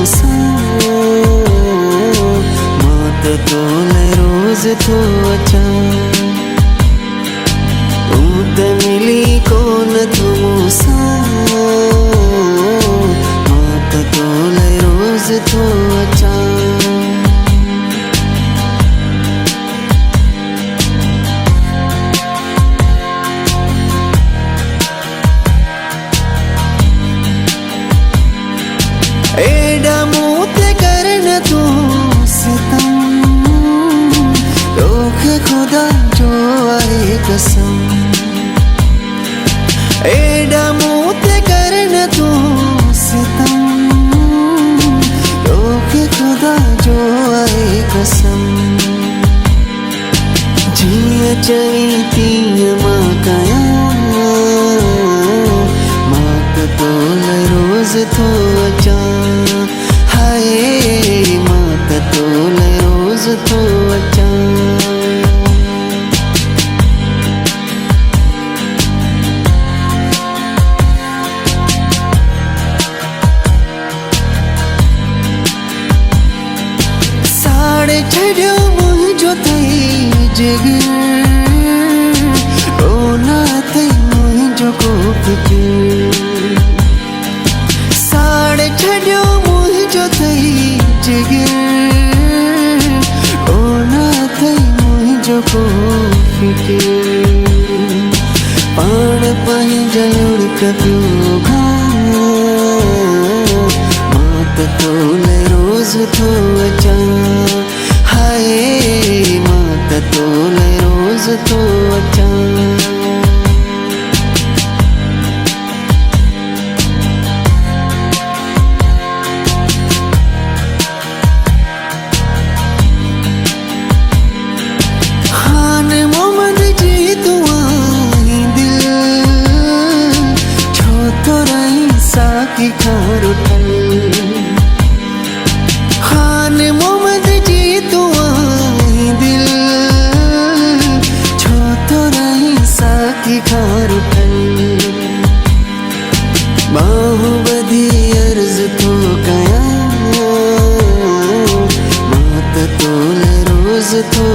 सा मात तोले रोज थो अचा उद मिली कोन थो मूसा मात तोले रोज थो अचा एडा मूते करन तू सितम रोक खुदा जो आए कसम एडा मूते करन तू सितम रोक खुदा जो आए कसम जिया चवी तीय मां कया मात तोले रोज थो अचा हाय मात तोले रोज थो अचा साड़े छड़ियो मुंहिंजो थई जिगर रोना थई मुंहिंजो को फिकिर साड़े छड़ियो मुंहिंजो थई जिगर रोना थई मुंहिंजो को फिकिर पाण पंहिंजा लुड़क पियो घां मात तोले रोज थो अचा हाय मात तोले रोज थो अचा की खार उठल खान मोहम्मद जी तू आई दिल छो तो रही साकी खार उठल बाहु बधी अर्ज तो कया मात तोले रोज तो